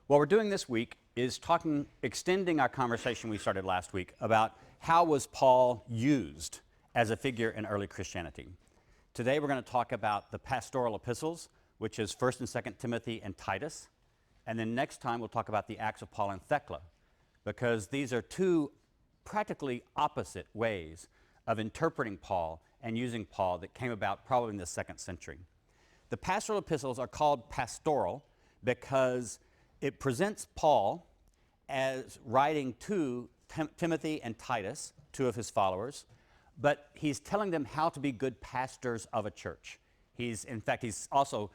What we're doing this week is extending our conversation we started last week about how was Paul used as a figure in early Christianity. Today we're going to talk about the pastoral epistles, which is 1st and 2nd Timothy and Titus. And then next time we'll talk about the Acts of Paul and Thecla, because these are two practically opposite ways of interpreting Paul and using Paul that came about probably in the 2nd century. The pastoral epistles are called pastoral because it presents Paul as writing to Timothy and Titus, two of his followers, but he's telling them how to be good pastors of a church. He's also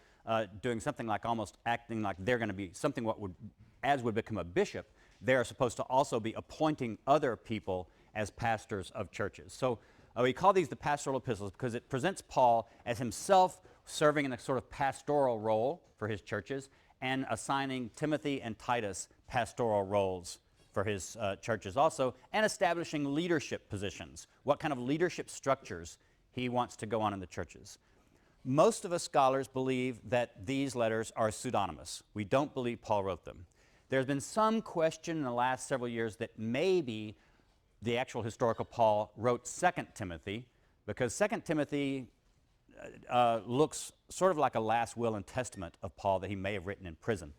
doing something like almost acting like they're going to be something would become a bishop. They're supposed to also be appointing other people as pastors of churches. So we call these the pastoral epistles because it presents Paul as himself serving in a sort of pastoral role for his churches and assigning Timothy and Titus pastoral roles for his churches also, and establishing leadership positions, what kind of leadership structures he wants to go on in the churches. Most of us scholars believe that these letters are pseudonymous. We don't believe Paul wrote them. There's been some question in the last several years that maybe the actual historical Paul wrote 2nd Timothy, because 2nd Timothy looks sort of like a last will and testament of Paul that he may have written in prison.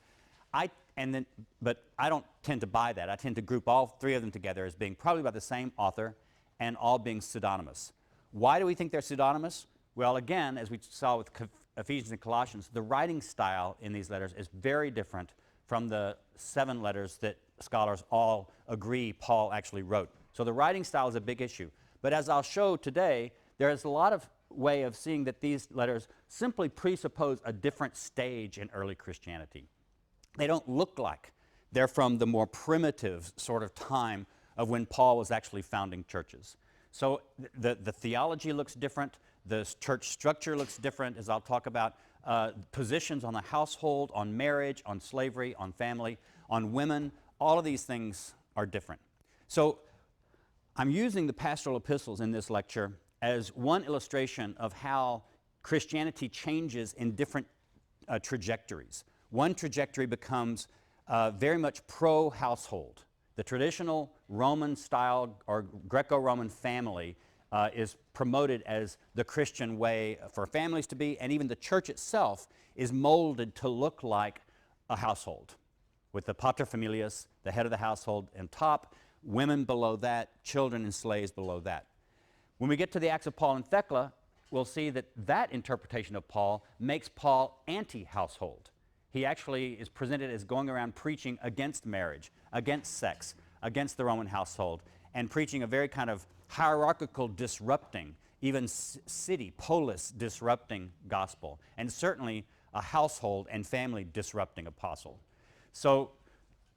But I don't tend to buy that. I tend to group all three of them together as being probably by the same author and all being pseudonymous. Why do we think they're pseudonymous? Well, again, as we saw with Ephesians and Colossians, the writing style in these letters is very different from the 7 letters that scholars all agree Paul actually wrote. So the writing style is a big issue. But as I'll show today, there is a lot of way of seeing that these letters simply presuppose a different stage in early Christianity. They don't look like they're from the more primitive sort of time of when Paul was actually founding churches. So the theology looks different, the church structure looks different, as I'll talk about, positions on the household, on marriage, on slavery, on family, on women, all of these things are different. So I'm using the pastoral epistles in this lecture as one illustration of how Christianity changes in different trajectories. One trajectory becomes very much pro-household. The traditional Roman style or Greco-Roman family is promoted as the Christian way for families to be, and even the church itself is molded to look like a household, with the paterfamilias, the head of the household, on top, women below that, children and slaves below that. When we get to the Acts of Paul and Thecla, we'll see that that interpretation of Paul makes Paul anti-household. He actually is presented as going around preaching against marriage, against sex, against the Roman household, and preaching a very kind of hierarchical disrupting, even city, polis disrupting gospel, and certainly a household and family disrupting apostle. So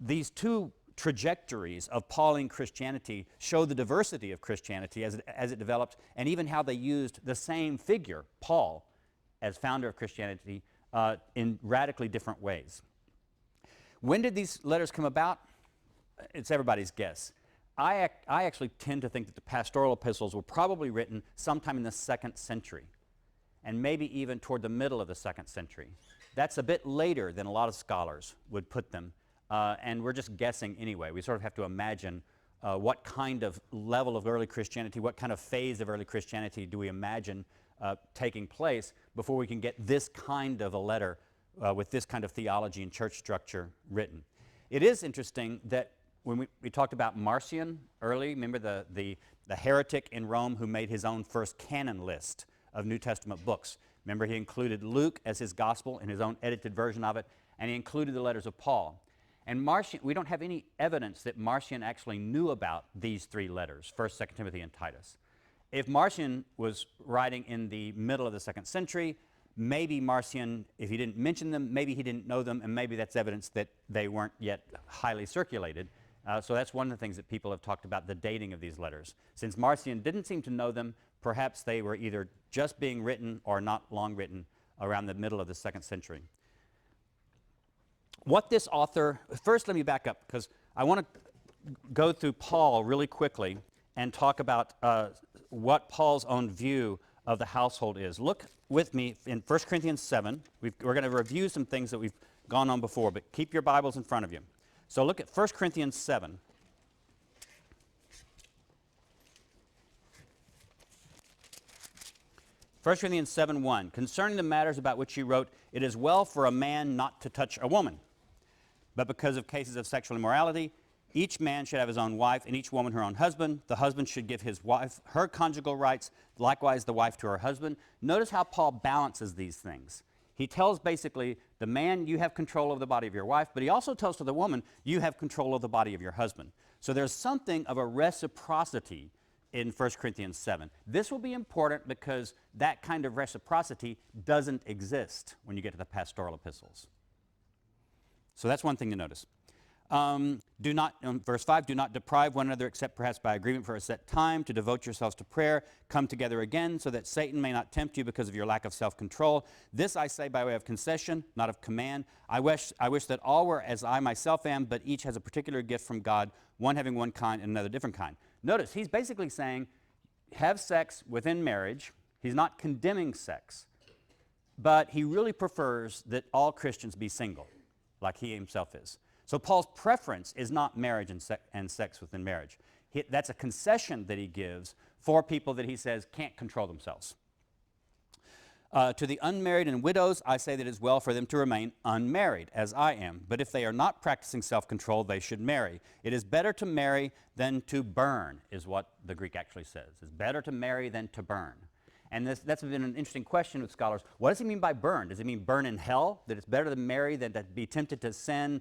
these two trajectories of Pauline Christianity show the diversity of Christianity as it developed, and even how they used the same figure, Paul, as founder of Christianity, in radically different ways. When did these letters come about? It's everybody's guess. I actually tend to think that the pastoral epistles were probably written sometime in the 2nd century, and maybe even toward the middle of the 2nd century. That's a bit later than a lot of scholars would put them, and we're just guessing anyway. We sort of have to imagine what kind of level of early Christianity, what kind of phase of early Christianity do we imagine taking place before we can get this kind of a letter with this kind of theology and church structure written. It is interesting that when we talked about Marcion early, remember the heretic in Rome who made his own first canon list of New Testament books. Remember, he included Luke as his gospel in his own edited version of it, and he included the letters of Paul. And Marcion, we don't have any evidence that Marcion actually knew about these 3 letters, 1st, 2nd Timothy, and Titus. If Marcion was writing in the middle of the 2nd century, maybe Marcion, if he didn't mention them, maybe he didn't know them, and maybe that's evidence that they weren't yet highly circulated. So that's one of the things that people have talked about, the dating of these letters. Since Marcion didn't seem to know them, perhaps they were either just being written or not long written around the middle of the 2nd century. What this author, first let me back up, because I want to go through Paul really quickly and talk about what Paul's own view of the household is. Look with me in 1 Corinthians 7. We're going to review some things that we've gone on before, but keep your Bibles in front of you. So look at 1 Corinthians 7. 1 Corinthians 7:1, concerning the matters about which you wrote, it is well for a man not to touch a woman. But because of cases of sexual immorality, each man should have his own wife, and each woman her own husband. The husband should give his wife her conjugal rights, likewise the wife to her husband. Notice how Paul balances these things. He tells basically the man, you have control of the body of your wife, but he also tells to the woman, you have control of the body of your husband. So there's something of a reciprocity in 1 Corinthians 7. This will be important because that kind of reciprocity doesn't exist when you get to the pastoral epistles. So that's one thing to notice. Verse 5, do not deprive one another except perhaps by agreement for a set time to devote yourselves to prayer. Come together again so that Satan may not tempt you because of your lack of self-control. This I say by way of concession, not of command. I wish that all were as I myself am, but each has a particular gift from God, one having one kind and another different kind. Notice, he's basically saying, have sex within marriage. He's not condemning sex, but he really prefers that all Christians be single, like he himself is. So Paul's preference is not marriage and sex within marriage. That's a concession that he gives for people that he says can't control themselves. To the unmarried and widows, I say that it is well for them to remain unmarried, as I am. But if they are not practicing self-control, they should marry. It is better to marry than to burn, is what the Greek actually says. It's better to marry than to burn. And that's been an interesting question with scholars. What does he mean by burn? Does he mean burn in hell? That it's better to marry than to be tempted to sin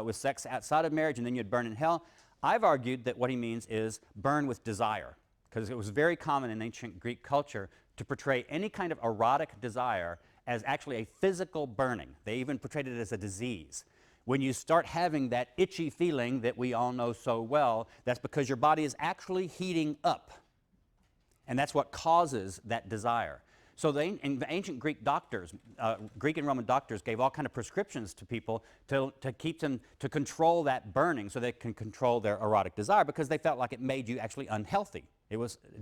with sex outside of marriage and then you'd burn in hell? I've argued that what he means is burn with desire, because it was very common in ancient Greek culture to portray any kind of erotic desire as actually a physical burning. They even portrayed it as a disease. When you start having that itchy feeling that we all know so well, that's because your body is actually heating up. And that's what causes that desire. So the ancient Greek doctors, Greek and Roman doctors gave all kind of prescriptions to people to keep them, to control that burning so they can control their erotic desire, because they felt like it made you actually unhealthy.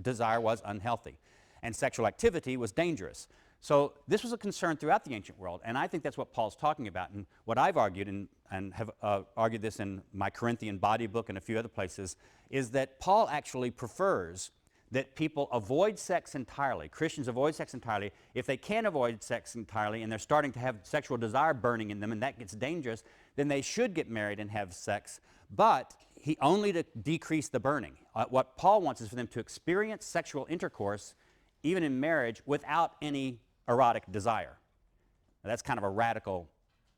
Desire was unhealthy. And sexual activity was dangerous. So this was a concern throughout the ancient world, and I think that's what Paul's talking about. And what I've argued, and have argued this in my Corinthian body book and a few other places, is that Paul actually prefers that people avoid sex entirely. Christians avoid sex entirely. If they can't avoid sex entirely and they're starting to have sexual desire burning in them and that gets dangerous, then they should get married and have sex, but only to decrease the burning. What Paul wants is for them to experience sexual intercourse even in marriage without any erotic desire. Now, that's kind of a radical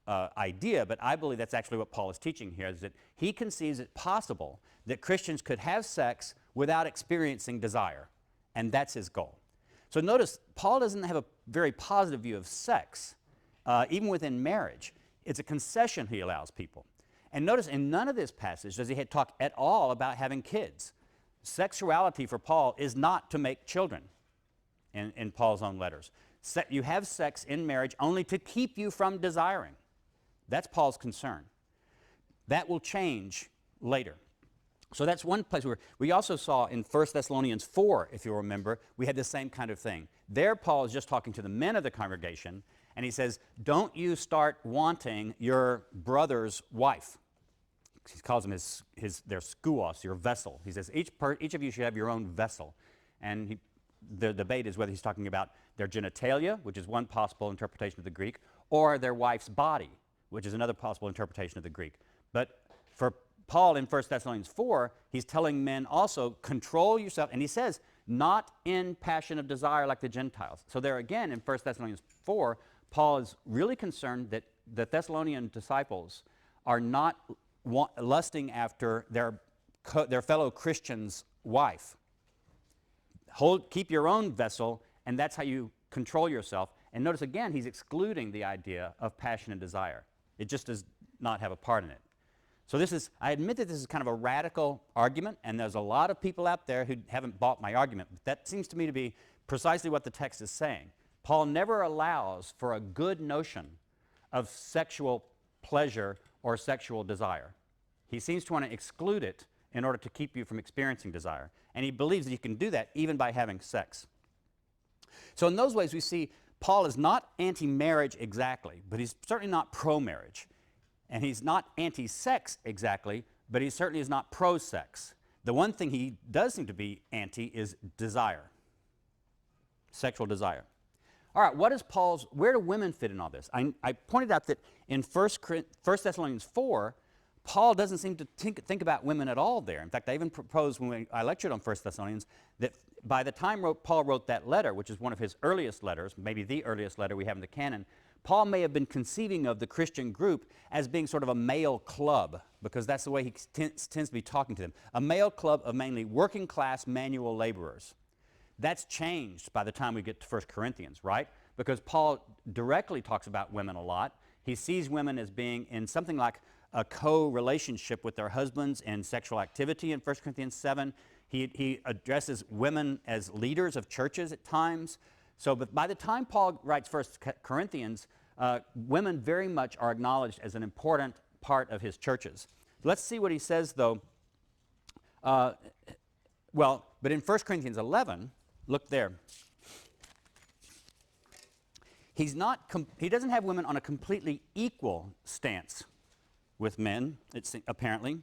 idea, but I believe that's actually what Paul is teaching here, is that he conceives it possible that Christians could have sex without experiencing desire, and that's his goal. So notice, Paul doesn't have a very positive view of sex, even within marriage. It's a concession he allows people. And notice, in none of this passage does he talk at all about having kids. Sexuality for Paul is not to make children. In Paul's own letters. You have sex in marriage only to keep you from desiring. That's Paul's concern. That will change later. So that's one place where we also saw in 1 Thessalonians 4, if you'll remember, we had the same kind of thing. There Paul is just talking to the men of the congregation, and he says, don't you start wanting your brother's wife. He calls them their skouos, your vessel. He says, each of you should have your own vessel. And the debate is whether he's talking about their genitalia, which is one possible interpretation of the Greek, or their wife's body, which is another possible interpretation of the Greek. But for Paul in 1 Thessalonians 4, he's telling men also, control yourself, and he says, not in passion of desire like the Gentiles. So there again, in 1 Thessalonians 4, Paul is really concerned that the Thessalonian disciples are not lusting after their fellow Christian's wife. Keep your own vessel, and that's how you control yourself. And notice again, he's excluding the idea of passion and desire. It just does not have a part in it. So I admit that this is kind of a radical argument, and there's a lot of people out there who haven't bought my argument. But that seems to me to be precisely what the text is saying. Paul never allows for a good notion of sexual pleasure or sexual desire. He seems to want to exclude it in order to keep you from experiencing desire. And he believes that you can do that even by having sex. So in those ways, we see Paul is not anti-marriage exactly, but he's certainly not pro-marriage. And he's not anti-sex exactly, but he certainly is not pro-sex. The one thing he does seem to be anti is desire, sexual desire. All right, where do women fit in all this? I pointed out that in 1 Thessalonians 4, Paul doesn't seem to think about women at all there. In fact, I even proposed when I lectured on 1 Thessalonians that by the time Paul wrote that letter, which is one of his earliest letters, maybe the earliest letter we have in the canon, Paul may have been conceiving of the Christian group as being sort of a male club, because that's the way he tends to be talking to them. A male club of mainly working class manual laborers. That's changed by the time we get to 1 Corinthians, right? Because Paul directly talks about women a lot. He sees women as being in something like a co-relationship with their husbands in sexual activity in 1 Corinthians 7. He addresses women as leaders of churches at times. So but by the time Paul writes 1 Corinthians, women very much are acknowledged as an important part of his churches. Let's see what he says, though. But in 1 Corinthians 11, look there. He doesn't have women on a completely equal stance with men, apparently.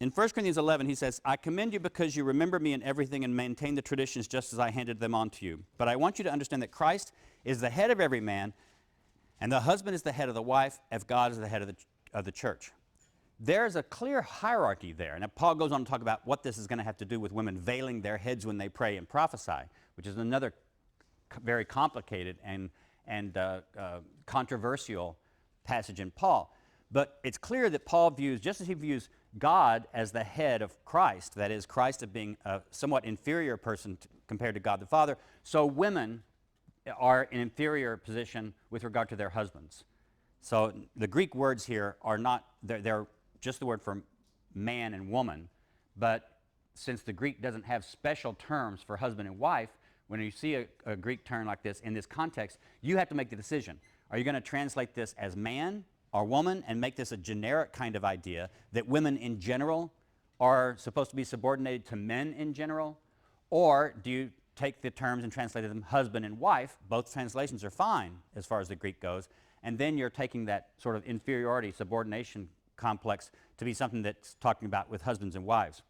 In 1 Corinthians 11, he says, I commend you because you remember me in everything and maintain the traditions just as I handed them on to you. But I want you to understand that Christ is the head of every man, and the husband is the head of the wife, as God is the head of the church. There's a clear hierarchy there. And Paul goes on to talk about what this is going to have to do with women veiling their heads when they pray and prophesy, which is another very complicated and controversial passage in Paul. But it's clear that Paul views, just as he views God as the head of Christ, that is, Christ as being a somewhat inferior person compared to God the Father, so women are in inferior position with regard to their husbands. So the Greek words here are not, they're just the word for man and woman, but since the Greek doesn't have special terms for husband and wife, when you see a Greek term like this in this context, you have to make the decision. Are you going to translate this as man or woman and make this a generic kind of idea that women in general are supposed to be subordinated to men in general? Or do you take the terms and translate them husband and wife? Both translations are fine as far as the Greek goes. And then you're taking that sort of inferiority, subordination complex to be something that's talking about with husbands and wives.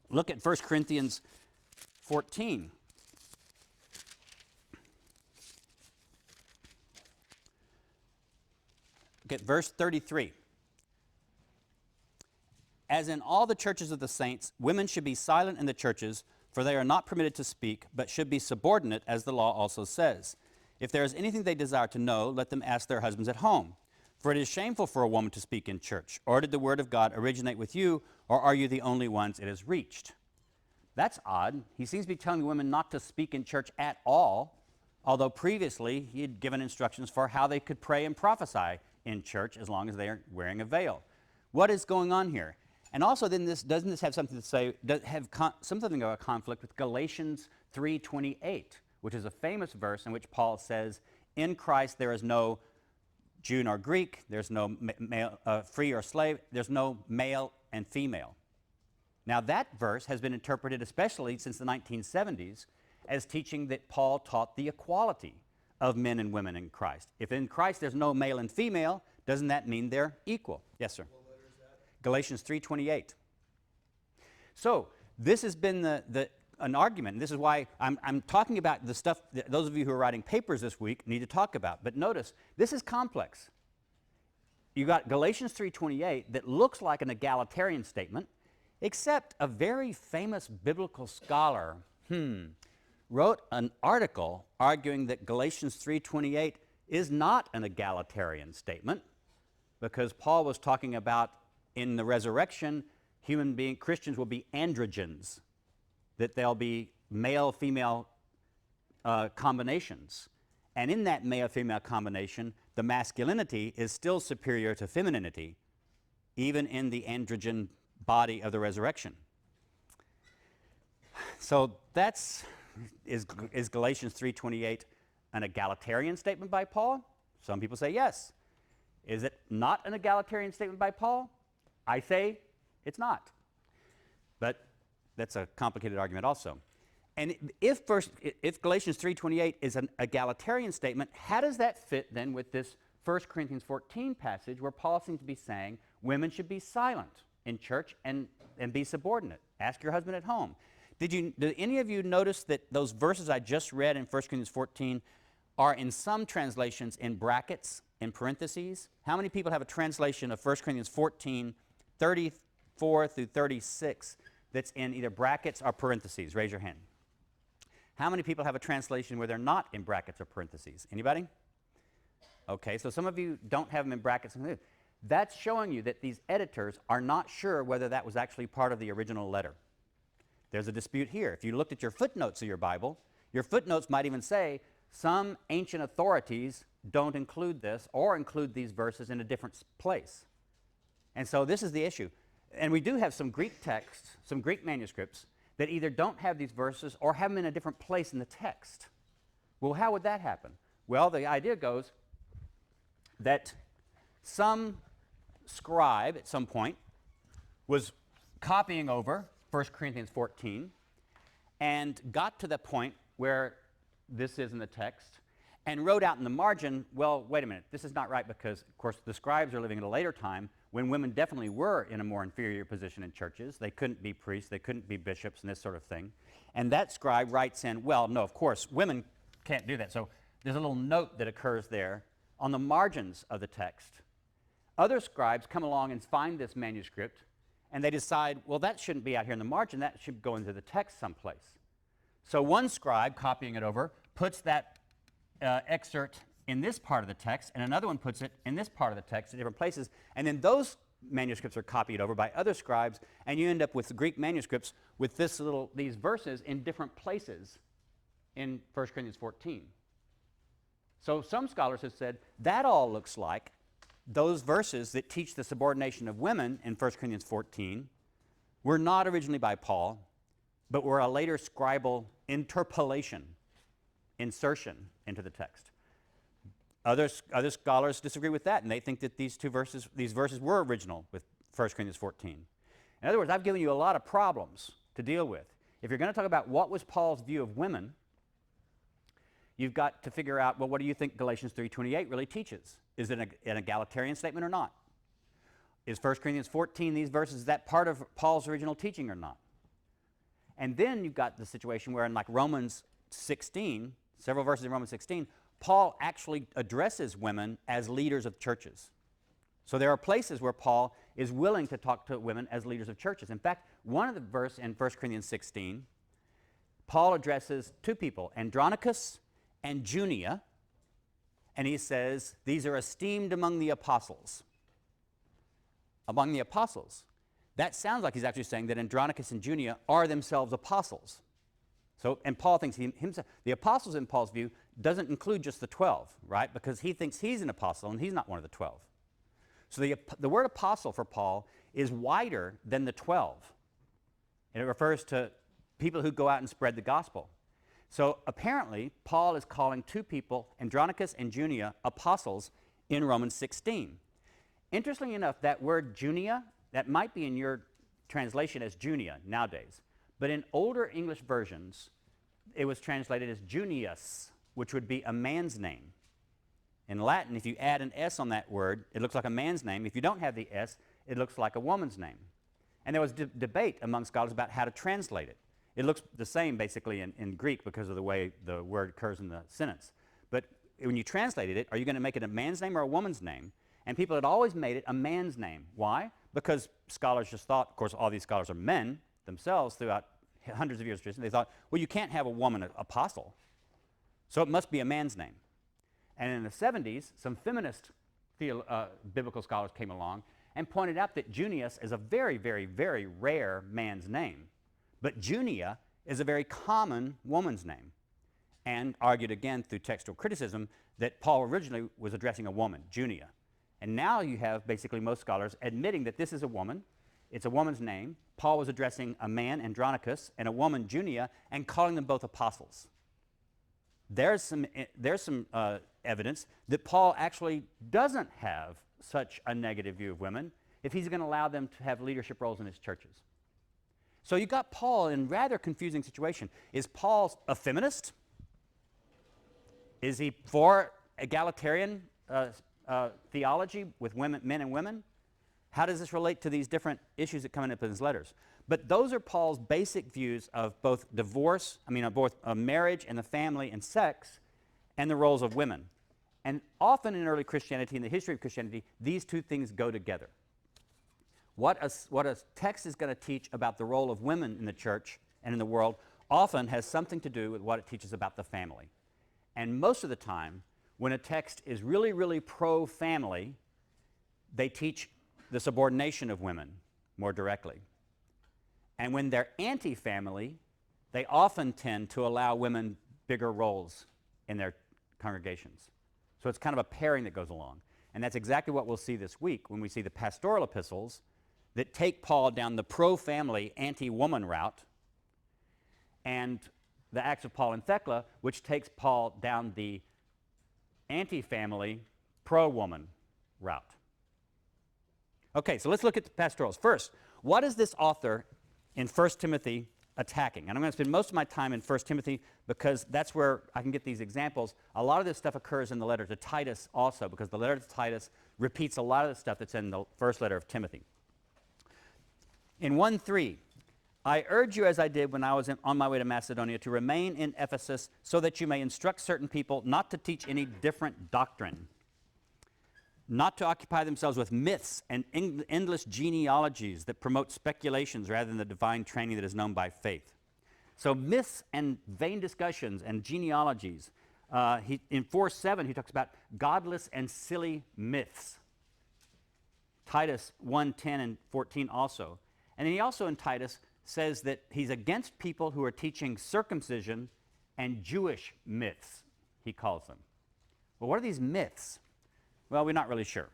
Look at 1 Corinthians 14. Look at verse 33. As in all the churches of the saints, women should be silent in the churches, for they are not permitted to speak, but should be subordinate, as the law also says. If there is anything they desire to know, let them ask their husbands at home. For it is shameful for a woman to speak in church. Or did the word of God originate with you, or are you the only ones it has reached? That's odd. He seems to be telling women not to speak in church at all, although previously he had given instructions for how they could pray and prophesy in church as long as they are wearing a veil. What is going on here? And also then doesn't this have something to say, something of a conflict with Galatians 3:28, which is a famous verse in which Paul says, in Christ there is no Jew nor Greek, there's no male, free or slave, there's no male and female. Now that verse has been interpreted, especially since the 1970s, as teaching that Paul taught the equality of men and women in Christ. If in Christ there's no male and female, doesn't that mean they're equal? Yes, sir. What letter is that? Galatians 3:28. So this has been an argument, and this is why I'm talking about the stuff that those of you who are writing papers this week need to talk about. But notice, this is complex. You got Galatians 3:28 that looks like an egalitarian statement, except a very famous biblical scholar wrote an article arguing that Galatians 3:28 is not an egalitarian statement, because Paul was talking about in the resurrection, Christians will be androgynes, that they'll be male-female combinations. And in that male-female combination, the masculinity is still superior to femininity, even in the androgen body of the resurrection. So is Galatians 3:28 an egalitarian statement by Paul? Some people say yes. Is it not an egalitarian statement by Paul? I say it's not. But that's a complicated argument also. And if Galatians 3:28 is an egalitarian statement, how does that fit then with this 1 Corinthians 14 passage where Paul seems to be saying women should be silent in church and be subordinate? Ask your husband at home. Did any of you notice that those verses I just read in 1 Corinthians 14 are in some translations in brackets, in parentheses? How many people have a translation of 1 Corinthians 14, 34 through 36 that's in either brackets or parentheses? Raise your hand. How many people have a translation where they're not in brackets or parentheses? Anybody? Okay, so some of you don't have them in brackets. That's showing you that these editors are not sure whether that was actually part of the original letter. There's a dispute here. If you looked at your footnotes of your Bible, your footnotes might even say some ancient authorities don't include this or include these verses in a different place. And so this is the issue. And we do have some Greek texts, some Greek manuscripts, that either don't have these verses or have them in a different place in the text. Well, how would that happen? Well, the idea goes that some scribe at some point was copying over 1 Corinthians 14 and got to the point where this is in the text and wrote out in the margin, well, wait a minute, this is not right because, of course, the scribes are living at a later time when women definitely were in a more inferior position in churches. They couldn't be priests, they couldn't be bishops and this sort of thing. And that scribe writes in, well, no, of course, women can't do that. So there's a little note that occurs there on the margins of the text. Other scribes come along and find this manuscript and they decide, well, that shouldn't be out here in the margin, that should go into the text someplace. So one scribe, copying it over, puts that excerpt in this part of the text, and another one puts it in this part of the text in different places, and then those manuscripts are copied over by other scribes, and you end up with the Greek manuscripts with these verses in different places in 1 Corinthians 14. So some scholars have said that all looks like those verses that teach the subordination of women in 1 Corinthians 14 were not originally by Paul, but were a later scribal interpolation, insertion into the text. Other scholars disagree with that, and they think that these verses were original with 1 Corinthians 14. In other words, I've given you a lot of problems to deal with. If you're going to talk about what was Paul's view of women, you've got to figure out, well, what do you think Galatians 3:28 really teaches? Is it an egalitarian statement or not? Is 1 Corinthians 14, these verses, is that part of Paul's original teaching or not? And then you've got the situation where in like Romans 16, several verses in Romans 16, Paul actually addresses women as leaders of churches. So there are places where Paul is willing to talk to women as leaders of churches. In fact, one of the verses in 1 Corinthians 16, Paul addresses two people, Andronicus and Junia, and he says, these are esteemed among the apostles. Among the apostles. That sounds like he's actually saying that Andronicus and Junia are themselves apostles. So, and Paul thinks himself, the apostles in Paul's view doesn't include just the 12, right? Because he thinks he's an apostle and he's not one of the 12. So the word apostle for Paul is wider than the 12. And it refers to people who go out and spread the gospel. So apparently, Paul is calling two people, Andronicus and Junia, apostles in Romans 16. Interestingly enough, that word Junia, that might be in your translation as Junia nowadays. But in older English versions, it was translated as Junius, which would be a man's name. In Latin, if you add an S on that word, it looks like a man's name. If you don't have the S, it looks like a woman's name. And there was debate among scholars about how to translate it. It looks the same basically in Greek because of the way the word occurs in the sentence. But when you translated it, are you going to make it a man's name or a woman's name? And people had always made it a man's name. Why? Because scholars just thought, of course, all these scholars are men themselves throughout hundreds of years of tradition. They thought, well, you can't have a woman apostle, so it must be a man's name. And in the 70s, some feminist biblical scholars came along and pointed out that Junius is a very, very, very rare man's name. But Junia is a very common woman's name, and argued again through textual criticism that Paul originally was addressing a woman, Junia. And now you have basically most scholars admitting that this is a woman, it's a woman's name. Paul was addressing a man, Andronicus, and a woman, Junia, and calling them both apostles. There's some evidence that Paul actually doesn't have such a negative view of women if he's going to allow them to have leadership roles in his churches. So you got Paul in a rather confusing situation. Is Paul a feminist? Is he for egalitarian theology with women, men and women? How does this relate to these different issues that come up in his letters? But those are Paul's basic views of both both marriage and the family and sex and the roles of women. And often in early Christianity, in the history of Christianity, these two things go together. What a text is going to teach about the role of women in the church and in the world often has something to do with what it teaches about the family. And most of the time, when a text is really, really pro-family, they teach the subordination of women more directly. And when they're anti-family, they often tend to allow women bigger roles in their congregations. So it's kind of a pairing that goes along. And that's exactly what we'll see this week when we see the pastoral epistles that take Paul down the pro-family, anti-woman route, and the Acts of Paul and Thecla, which takes Paul down the anti-family, pro-woman route. Okay, so let's look at the pastorals. First, what is this author in 1 Timothy attacking? And I'm going to spend most of my time in 1 Timothy because that's where I can get these examples. A lot of this stuff occurs in the letter to Titus also, because the letter to Titus repeats a lot of the stuff that's in the first letter of Timothy. In 1:3, I urge you, as I did when I was on my way to Macedonia, to remain in Ephesus so that you may instruct certain people not to teach any different doctrine, not to occupy themselves with myths and endless genealogies that promote speculations rather than the divine training that is known by faith. So myths and vain discussions and genealogies. In 4:7, he talks about godless and silly myths. Titus 1:10 and 14 also. And then he also in Titus says that he's against people who are teaching circumcision and Jewish myths, he calls them. Well, what are these myths? Well, we're not really sure.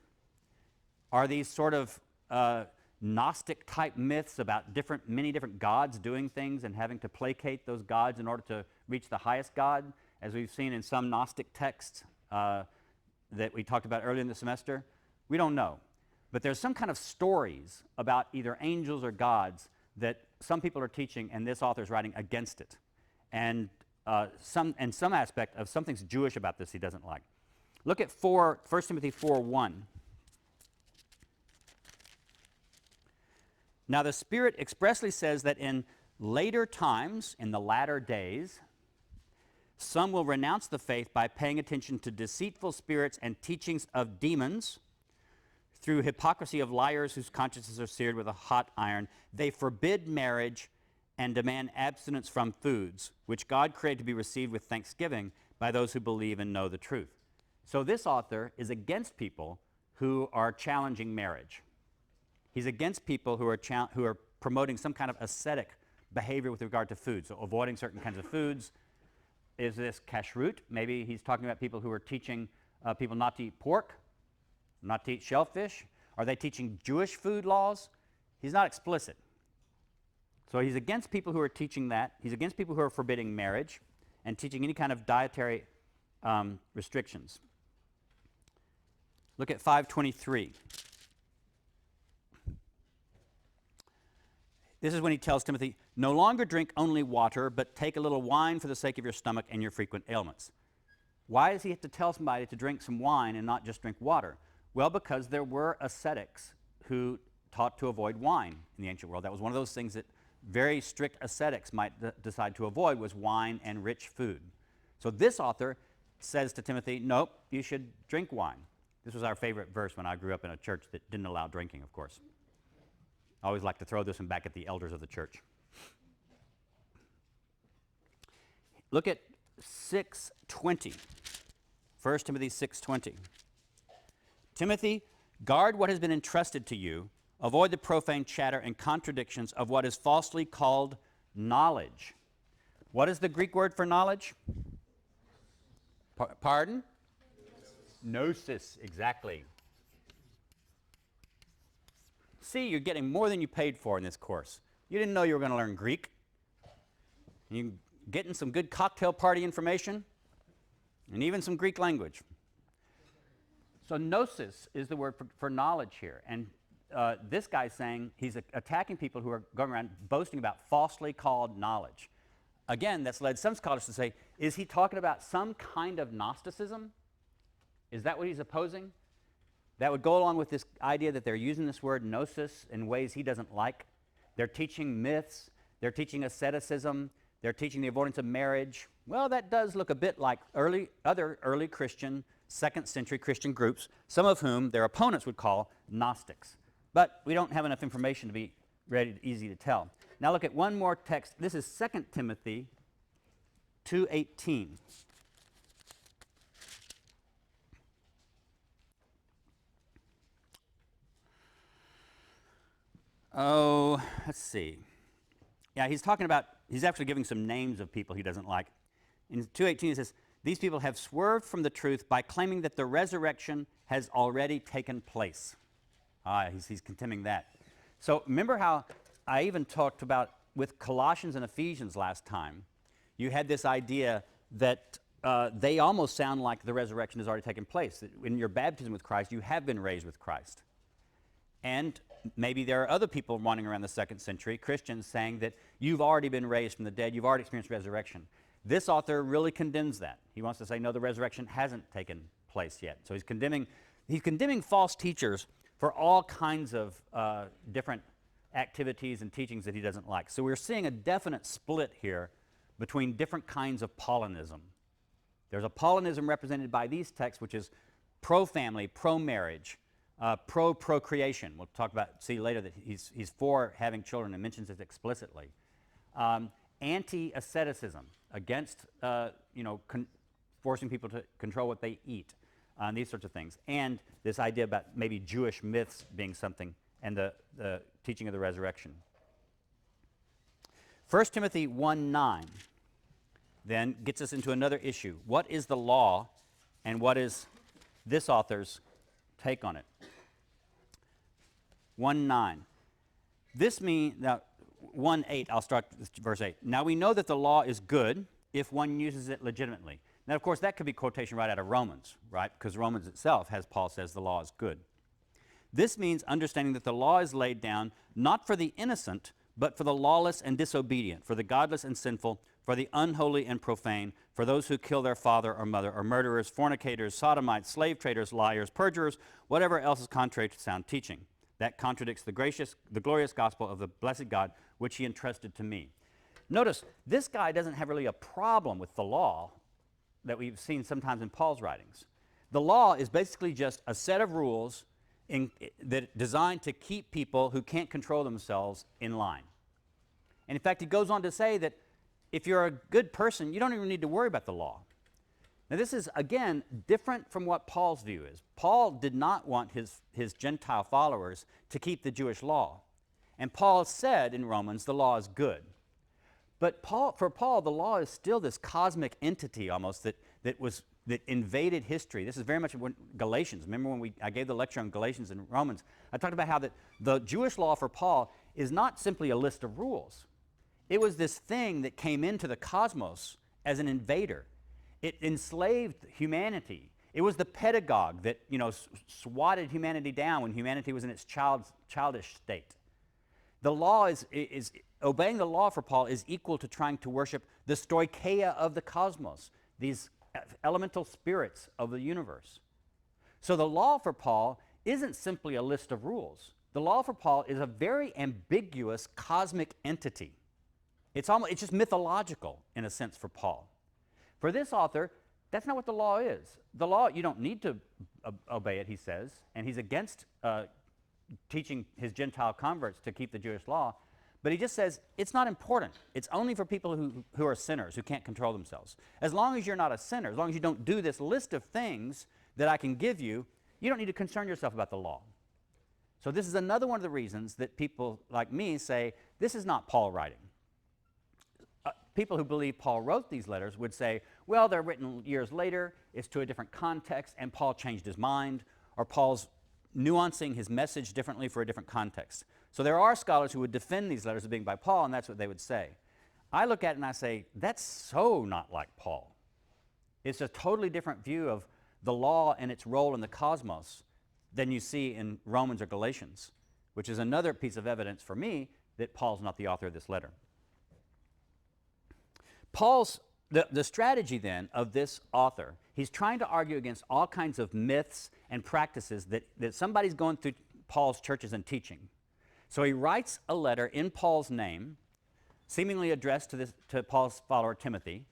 Are these sort of Gnostic-type myths about many different gods doing things and having to placate those gods in order to reach the highest God, as we've seen in some Gnostic texts that we talked about earlier in the semester? We don't know. But there's some kind of stories about either angels or gods that some people are teaching, and this author is writing against it. And some aspect of something's Jewish about this he doesn't like. Look at 1 Timothy 4:1. Now the Spirit expressly says that in later times, in the latter days, some will renounce the faith by paying attention to deceitful spirits and teachings of demons. Through hypocrisy of liars whose consciences are seared with a hot iron, they forbid marriage and demand abstinence from foods, which God created to be received with thanksgiving by those who believe and know the truth. So this author is against people who are challenging marriage. He's against people who are promoting some kind of ascetic behavior with regard to food, so avoiding certain kinds of foods. Is this kashrut? Maybe he's talking about people who are teaching people not to eat pork, not to eat shellfish. Are they teaching Jewish food laws? He's not explicit. So he's against people who are teaching that. He's against people who are forbidding marriage and teaching any kind of dietary restrictions. Look at 5:23. This is when he tells Timothy, no longer drink only water, but take a little wine for the sake of your stomach and your frequent ailments. Why does he have to tell somebody to drink some wine and not just drink water? Well, because there were ascetics who taught to avoid wine in the ancient world. That was one of those things that very strict ascetics might decide to avoid, was wine and rich food. So this author says to Timothy, nope, you should drink wine. This was our favorite verse when I grew up in a church that didn't allow drinking, of course. I always like to throw this one back at the elders of the church. Look at 6:20. 1 Timothy 6:20. Timothy, guard what has been entrusted to you. Avoid the profane chatter and contradictions of what is falsely called knowledge. What is the Greek word for knowledge? Pardon? Gnosis, exactly. See, you're getting more than you paid for in this course. You didn't know you were going to learn Greek. You're getting some good cocktail party information and even some Greek language. So gnosis is the word for knowledge here. And this guy's saying he's attacking people who are going around boasting about falsely called knowledge. Again, that's led some scholars to say, is he talking about some kind of Gnosticism? Is that what he's opposing? That would go along with this idea that they're using this word gnosis in ways he doesn't like. They're teaching myths. They're teaching asceticism. They're teaching the avoidance of marriage. Well, that does look a bit like other early Christian, second century Christian groups, some of whom their opponents would call Gnostics. But we don't have enough information to be easy to tell. Now look at one more text. This is 2 Timothy 2:18. Oh, let's see. Yeah, he's actually giving some names of people he doesn't like. In 2:18 it says, these people have swerved from the truth by claiming that the resurrection has already taken place. He's condemning that. So remember how I even talked about with Colossians and Ephesians last time, you had this idea that they almost sound like the resurrection has already taken place. That in your baptism with Christ, you have been raised with Christ. And maybe there are other people running around the second century, Christians, saying that you've already been raised from the dead, you've already experienced resurrection. This author really condemns that. He wants to say, no, the resurrection hasn't taken place yet. So he's condemning false teachers for all kinds of different activities and teachings that he doesn't like. So we're seeing a definite split here between different kinds of Paulinism. There's a Paulinism represented by these texts, which is pro-family, pro-marriage, pro-procreation. We'll see later that he's for having children and mentions it explicitly. Anti-asceticism, against forcing people to control what they eat, these sorts of things. And this idea about maybe Jewish myths being something, and the teaching of the resurrection. 1 Timothy 1:9 then gets us into another issue. What is the law, and what is this author's take on it? 1:9. This means, now 1:8, I'll start with verse 8. Now we know that the law is good if one uses it legitimately. Now, of course, that could be quotation right out of Romans, right? Because Romans itself has, Paul says, the law is good. This means understanding that the law is laid down not for the innocent, but for the lawless and disobedient, for the godless and sinful, for the unholy and profane, for those who kill their father or mother, or murderers, fornicators, sodomites, slave traders, liars, perjurers, whatever else is contrary to sound teaching. That contradicts the glorious gospel of the blessed God, which he entrusted to me. Notice, this guy doesn't have really a problem with the law that we've seen sometimes in Paul's writings. The law is basically just a set of rules that designed to keep people who can't control themselves in line. And in fact, he goes on to say that if you're a good person, you don't even need to worry about the law. Now this is, again, different from what Paul's view is. Paul did not want his Gentile followers to keep the Jewish law. And Paul said in Romans, the law is good. But for Paul, the law is still this cosmic entity almost that invaded history. This is very much when Galatians. Remember when I gave the lecture on Galatians and Romans? I talked about how the Jewish law for Paul is not simply a list of rules. It was this thing that came into the cosmos as an invader. It enslaved humanity. It was the pedagogue that swatted humanity down when humanity was in its childish state. The law is obeying the law for Paul is equal to trying to worship the stoicheia of the cosmos, these elemental spirits of the universe. So the law for Paul isn't simply a list of rules. The law for Paul is a very ambiguous cosmic entity. It's just mythological in a sense for Paul. For this author, that's not what the law is. The law, you don't need to obey it, he says, and he's against teaching his Gentile converts to keep the Jewish law, but he just says it's not important. It's only for people who are sinners, who can't control themselves. As long as you're not a sinner, as long as you don't do this list of things that I can give you, you don't need to concern yourself about the law. So this is another one of the reasons that people like me say, this is not Paul writing. People who believe Paul wrote these letters would say, well, they're written years later, it's to a different context, and Paul changed his mind, or Paul's nuancing his message differently for a different context. So there are scholars who would defend these letters as being by Paul, and that's what they would say. I look at it and I say, that's so not like Paul. It's a totally different view of the law and its role in the cosmos than you see in Romans or Galatians. which is another piece of evidence for me that Paul's not the author of this letter. The strategy then of this author, he's trying to argue against all kinds of myths and practices that somebody's going through Paul's churches and teaching. So he writes a letter in Paul's name, seemingly addressed to Paul's follower Timothy,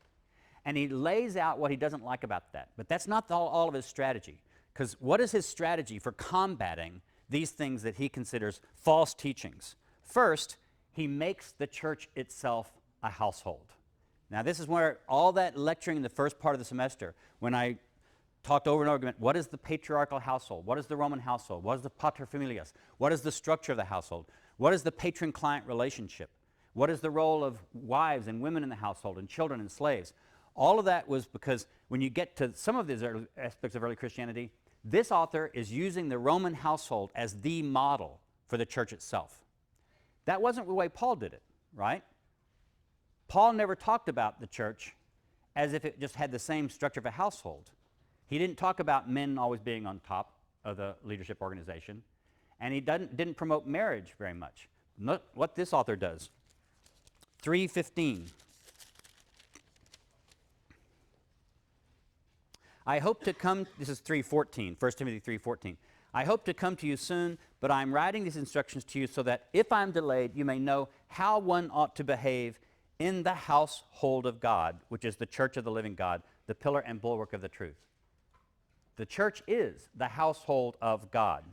and he lays out what he doesn't like about that. But that's not all of his strategy, because what is his strategy for combating these things that he considers false teachings? First, he makes the church itself a household. Now, this is where all that lecturing in the first part of the semester, when I talked over and over again, what is the patriarchal household? What is the Roman household? What is the paterfamilias? What is the structure of the household? What is the patron-client relationship? What is the role of wives and women in the household and children and slaves? All of that was because when you get to some of these aspects of early Christianity, this author is using the Roman household as the model for the church itself. That wasn't the way Paul did it, right? Paul never talked about the church as if it just had the same structure of a household. He didn't talk about men always being on top of the leadership organization, and he didn't promote marriage very much. Look what this author does. 3:15. I hope to come, this is 3:14, 1 Timothy 3:14. I hope to come to you soon, but I'm writing these instructions to you so that if I'm delayed, you may know how one ought to behave in the household of God, which is the church of the living God, the pillar and bulwark of the truth. The church is the household of God.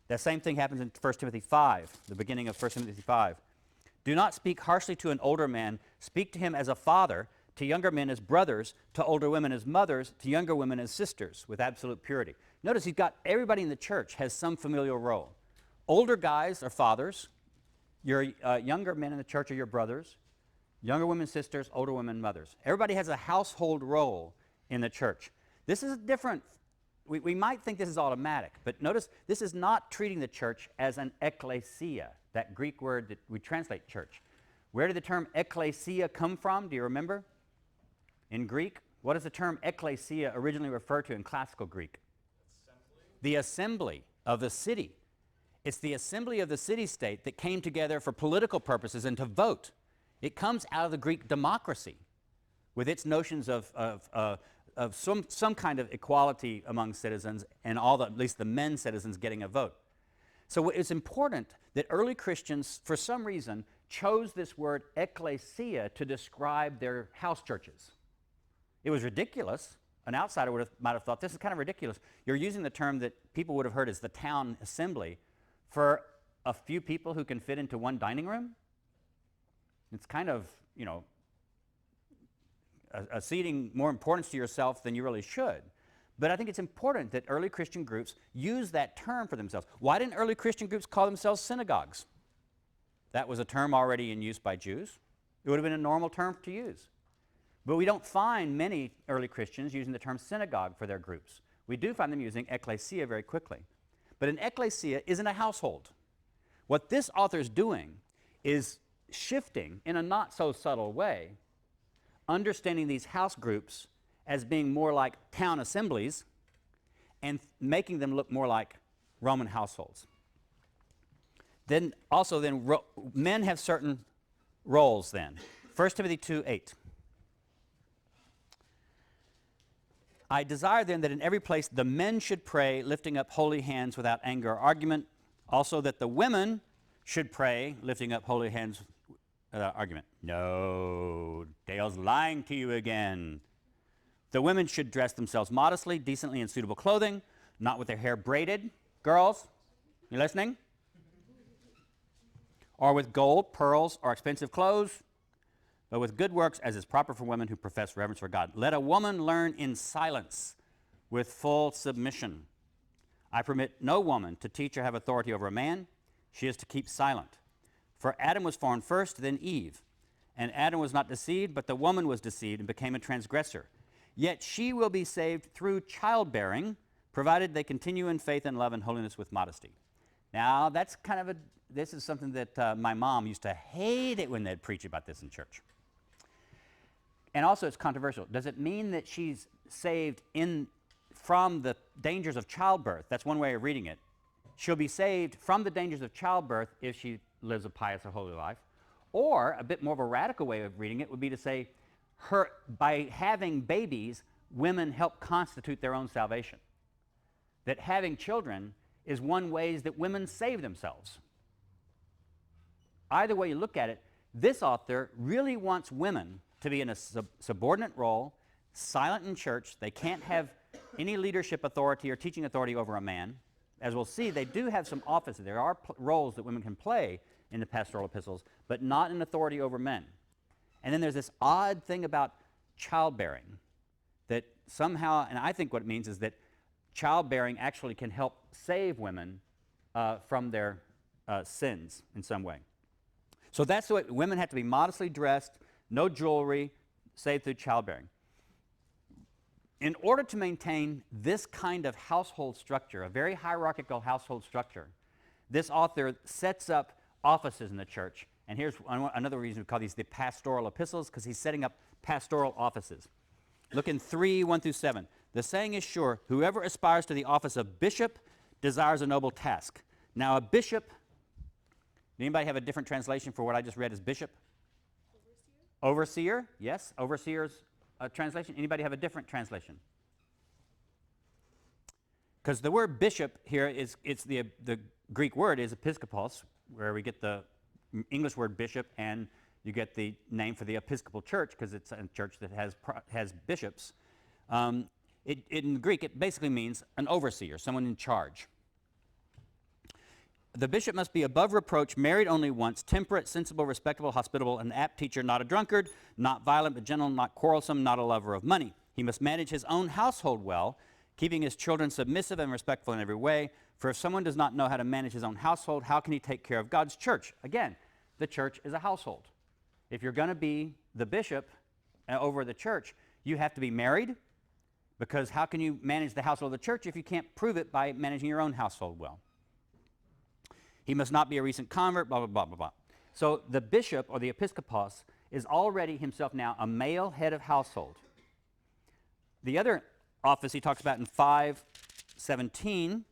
The same thing happens in 1 Timothy 5, the beginning of 1 Timothy 5. Do not speak harshly to an older man. Speak to him as a father, to younger men as brothers, to older women as mothers, to younger women as sisters, with absolute purity. Notice he's got everybody in the church has some familial role. Older guys are fathers. Your younger men in the church are your brothers. Younger women, sisters, older women, mothers. Everybody has a household role in the church. This is different. We might think this is automatic, but notice this is not treating the church as an ecclesia, that Greek word that we translate church. Where did the term ecclesia come from? Do you remember? In Greek, what does the term ecclesia originally refer to in classical Greek? Assembly. The assembly of the city. It's the assembly of the city-state that came together for political purposes and to vote. It comes out of the Greek democracy with its notions of some kind of equality among citizens and at least the men citizens getting a vote. So it's important that early Christians, for some reason, chose this word ecclesia to describe their house churches. It was ridiculous. An outsider might have thought, this is kind of ridiculous. You're using the term that people would have heard as the town assembly for a few people who can fit into one dining room. It's kind of, ceding more importance to yourself than you really should. But I think it's important that early Christian groups use that term for themselves. Why didn't early Christian groups call themselves synagogues? That was a term already in use by Jews. It would have been a normal term to use. But we don't find many early Christians using the term synagogue for their groups. We do find them using ecclesia very quickly. But an ecclesia isn't a household. What this author is doing is shifting, in a not so subtle way, understanding these house groups as being more like town assemblies and making them look more like Roman households. Then men have certain roles then. 1 Timothy 2:8. I desire then that in every place the men should pray, lifting up holy hands without anger or argument. Also that the women should pray, lifting up holy hands without argument. No, Dale's lying to you again. The women should dress themselves modestly, decently in suitable clothing, not with their hair braided. Girls, you listening? Or with gold, pearls, or expensive clothes, but with good works as is proper for women who profess reverence for God. Let a woman learn in silence with full submission. I permit no woman to teach or have authority over a man. She is to keep silent. For Adam was formed first, then Eve. And Adam was not deceived, but the woman was deceived and became a transgressor. Yet she will be saved through childbearing, provided they continue in faith and love and holiness with modesty. Now, that's this is something that my mom used to hate it when they'd preach about this in church. And also it's controversial. Does it mean that she's saved from the dangers of childbirth? That's one way of reading it. she'll be saved from the dangers of childbirth if she lives a pious or holy life. Or a bit more of a radical way of reading it would be to say, by having babies, women help constitute their own salvation. That having children is one way that women save themselves. Either way you look at it, this author really wants women to be in a subordinate role, silent in church. They can't have any leadership authority or teaching authority over a man. As we'll see, they do have some offices. There are roles that women can play in the pastoral epistles, but not in authority over men. And then there's this odd thing about childbearing that somehow, and I think what it means is that childbearing actually can help save women from their sins in some way. So that's the way women have to be modestly dressed, no jewelry, saved through childbearing. In order to maintain this kind of household structure, a very hierarchical household structure, this author sets up offices in the church. And here's another reason we call these the pastoral epistles, because he's setting up pastoral offices. Look in 3:1-7. The saying is sure, whoever aspires to the office of bishop desires a noble task. Now a bishop, anybody have a different translation for what I just read as bishop? Overseer? Yes, overseer's translation. Anybody have a different translation? Because the word bishop here it's the Greek word is episkopos, where we get the English word bishop, and you get the name for the Episcopal Church because it's a church that has bishops. In Greek, it basically means an overseer, someone in charge. The bishop must be above reproach, married only once, temperate, sensible, respectable, hospitable, an apt teacher, not a drunkard, not violent but gentle, not quarrelsome, not a lover of money. He must manage his own household well, keeping his children submissive and respectful in every way. For if someone does not know how to manage his own household, how can he take care of God's church? Again, the church is a household. If you're going to be the bishop over the church, you have to be married, because how can you manage the household of the church if you can't prove it by managing your own household well? He must not be a recent convert, blah, blah, blah, blah, blah. So the bishop or the episkopos is already himself now a male head of household. The other office he talks about in 5:17,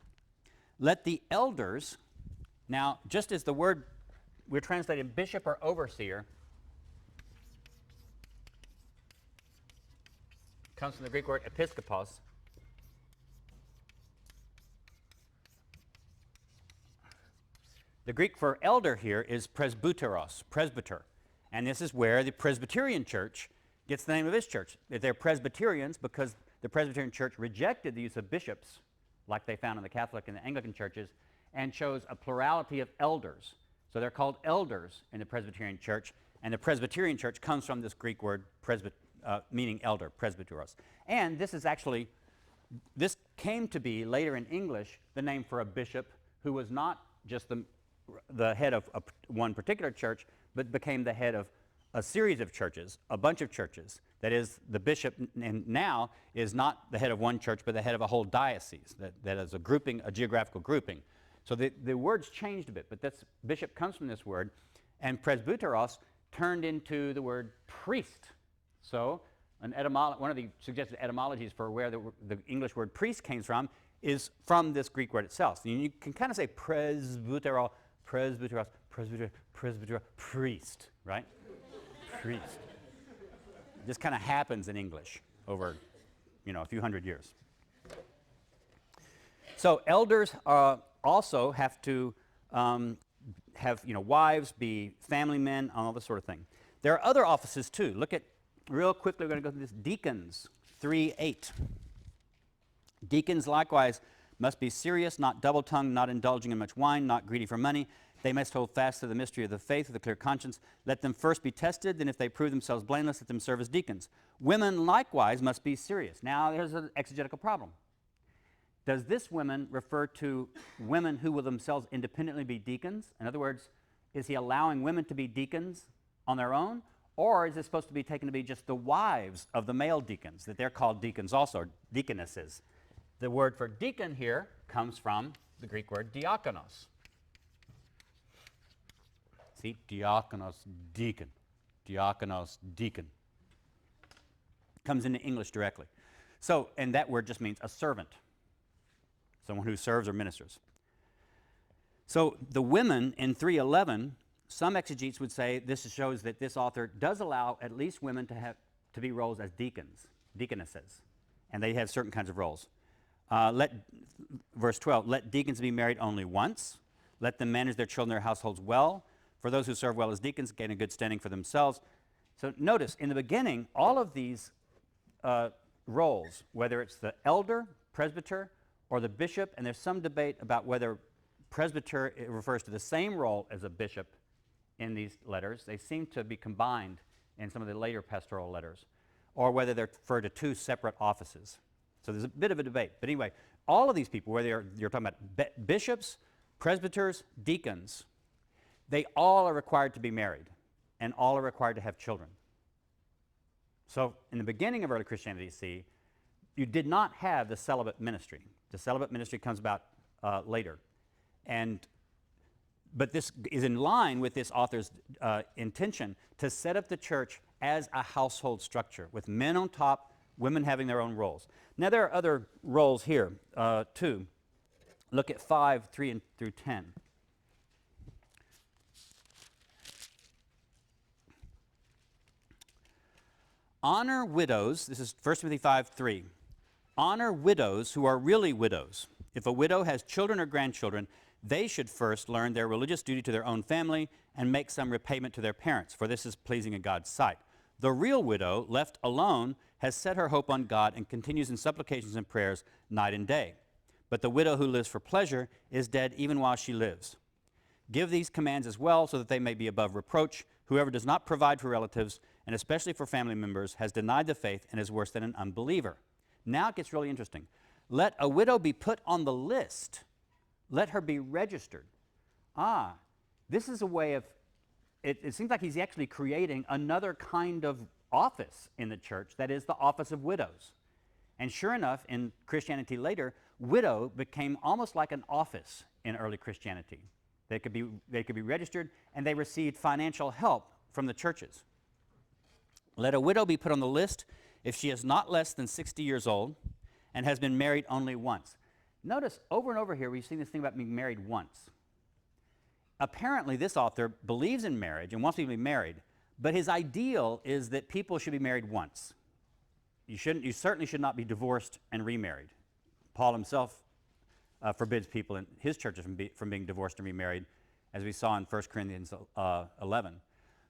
let the elders, now just as the word we're translating bishop or overseer comes from the Greek word episkopos. The Greek for elder here is presbyteros, presbyter. And this is where the Presbyterian church gets the name of its church. They're Presbyterians because the Presbyterian church rejected the use of bishops, like they found in the Catholic and the Anglican churches, and chose a plurality of elders. So they're called elders in the Presbyterian church, and the Presbyterian church comes from this Greek word meaning elder, presbyteros. And this came to be later in English the name for a bishop who was not just the head of one particular church, but became the head of a series of churches, a bunch of churches. That is, the bishop now is not the head of one church, but the head of a whole diocese. That is a grouping, a geographical grouping. So the words changed a bit, but bishop comes from this word, and presbyteros turned into the word priest. So one of the suggested etymologies for where the English word priest came from is from this Greek word itself. So you can kind of say presbyteros, priest, right? Priest. It just kind of happens in English over, a few hundred years. So elders also have to have, wives, be family men, all this sort of thing. There are other offices too. Look at, real quickly, we're going to go through this. Deacons, 3:8. Deacons likewise must be serious, not double-tongued, not indulging in much wine, not greedy for money. They must hold fast to the mystery of the faith with a clear conscience. Let them first be tested, then if they prove themselves blameless, let them serve as deacons. Women likewise must be serious. Now, there's an exegetical problem. Does this women refer to women who will themselves independently be deacons? In other words, is he allowing women to be deacons on their own? Or is it supposed to be taken to be just the wives of the male deacons, that they're called deacons also, or deaconesses? The word for deacon here comes from the Greek word diakonos. See, diakonos, deacon. Diakonos, deacon. Comes into English directly. So, and that word just means a servant, someone who serves or ministers. So the women in 3:11, some exegetes would say this shows that this author does allow at least women to be roles as deacons, deaconesses, and they have certain kinds of roles. Verse 12, let deacons be married only once. Let them manage their children and their households well. For those who serve well as deacons gain a good standing for themselves. So notice, in the beginning, all of these roles, whether it's the elder, presbyter, or the bishop, and there's some debate about whether presbyter refers to the same role as a bishop in these letters. They seem to be combined in some of the later pastoral letters, or whether they're referred to two separate offices. So there's a bit of a debate. But anyway, all of these people, whether you're talking about bishops, presbyters, deacons, they all are required to be married, and all are required to have children. So in the beginning of early Christianity, see, you did not have the celibate ministry. The celibate ministry comes about later. But this is in line with this author's intention to set up the church as a household structure, with men on top, women having their own roles. Now there are other roles here, too. Look at 5:3 through 10. Honor widows, this is 1 Timothy 5:3. Honor widows who are really widows. If a widow has children or grandchildren, they should first learn their religious duty to their own family and make some repayment to their parents, for this is pleasing in God's sight. The real widow, left alone, has set her hope on God and continues in supplications and prayers night and day. But the widow who lives for pleasure is dead even while she lives. Give these commands as well so that they may be above reproach. Whoever does not provide for relatives, and especially for family members, has denied the faith and is worse than an unbeliever. Now it gets really interesting. Let a widow be put on the list. Let her be registered. This is a way of, it seems like he's actually creating another kind of office in the church, that is the office of widows. And sure enough, in Christianity later, widow became almost like an office in early Christianity. They could be registered, and they received financial help from the churches. Let a widow be put on the list if she is not less than 60 years old and has been married only once. Notice over and over here we've seen this thing about being married once. Apparently this author believes in marriage and wants people to be married, but his ideal is that people should be married once. You certainly should not be divorced and remarried. Paul himself forbids people in his churches from being divorced and remarried, as we saw in 1 Corinthians 11.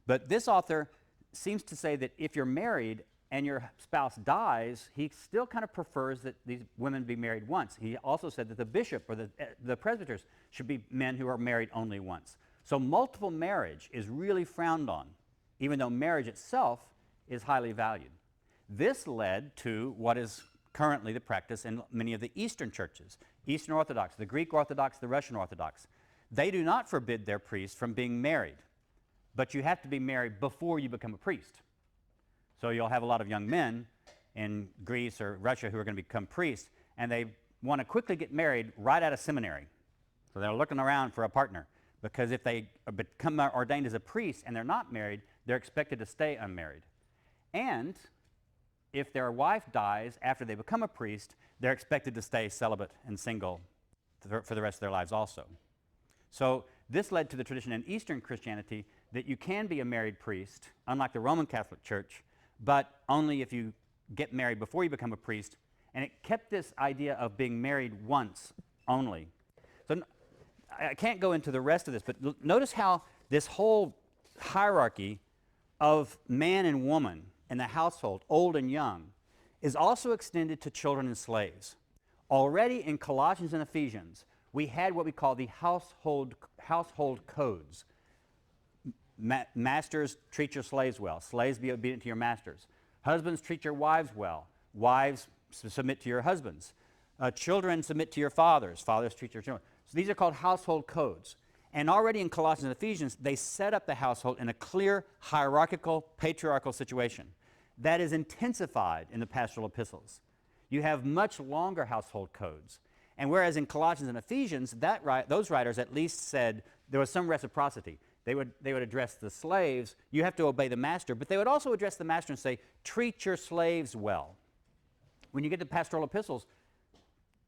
But this author seems to say that if you're married and your spouse dies, he still kind of prefers that these women be married once. He also said that the bishop or the presbyters should be men who are married only once. So multiple marriage is really frowned on, even though marriage itself is highly valued. This led to what is currently the practice in many of the Eastern churches, Eastern Orthodox, the Greek Orthodox, the Russian Orthodox. They do not forbid their priests from being married, but you have to be married before you become a priest. So you'll have a lot of young men in Greece or Russia who are going to become priests, and they want to quickly get married right out of seminary. So they're looking around for a partner, because if they become ordained as a priest and they're not married, they're expected to stay unmarried. And if their wife dies after they become a priest, they're expected to stay celibate and single for the rest of their lives also. So this led to the tradition in Eastern Christianity that you can be a married priest, unlike the Roman Catholic Church, but only if you get married before you become a priest. And it kept this idea of being married once only. So I can't go into the rest of this, but notice how this whole hierarchy of man and woman in the household, old and young, is also extended to children and slaves. Already in Colossians and Ephesians, we had what we call the household codes. Masters, treat your slaves well. Slaves, be obedient to your masters. Husbands, treat your wives well. Wives, submit to your husbands. Children, submit to your fathers. Fathers, treat your children. So these are called household codes. And already in Colossians and Ephesians, they set up the household in a clear, hierarchical, patriarchal situation. That is intensified in the pastoral epistles. You have much longer household codes. And whereas in Colossians and Ephesians, those writers at least said there was some reciprocity. They would address the slaves, you have to obey the master, but they would also address the master and say, treat your slaves well. When you get to pastoral epistles,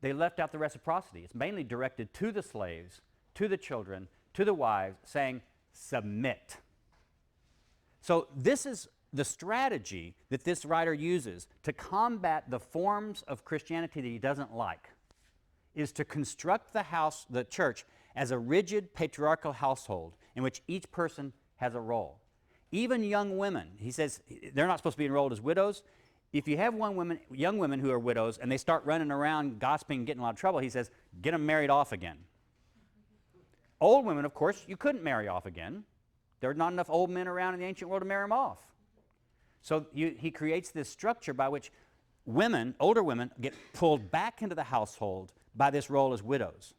they left out the reciprocity. It's mainly directed to the slaves to the children, to the wives, saying, submit. So this is the strategy that this writer uses to combat the forms of Christianity that he doesn't like, is to construct the church, as a rigid patriarchal household in which each person has a role. Even young women, he says, they're not supposed to be enrolled as widows. If you have young women who are widows and they start running around gossiping and getting in a lot of trouble, he says, get them married off again. Old women, of course, you couldn't marry off again. There are not enough old men around in the ancient world to marry them off. So he creates this structure by which women, older women, get pulled back into the household by this role as widows.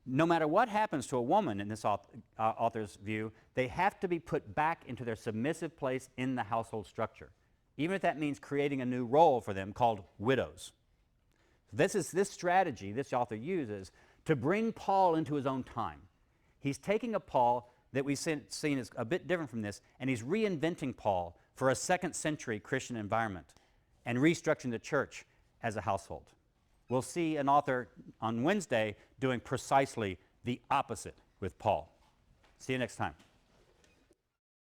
No matter what happens to a woman in this author's view, they have to be put back into their submissive place in the household structure, even if that means creating a new role for them called widows. This strategy this author uses to bring Paul into his own time. He's taking a Paul that we've seen is a bit different from this, and he's reinventing Paul for a second century Christian environment and restructuring the church as a household. We'll see an author on Wednesday doing precisely the opposite with Paul. See you next time.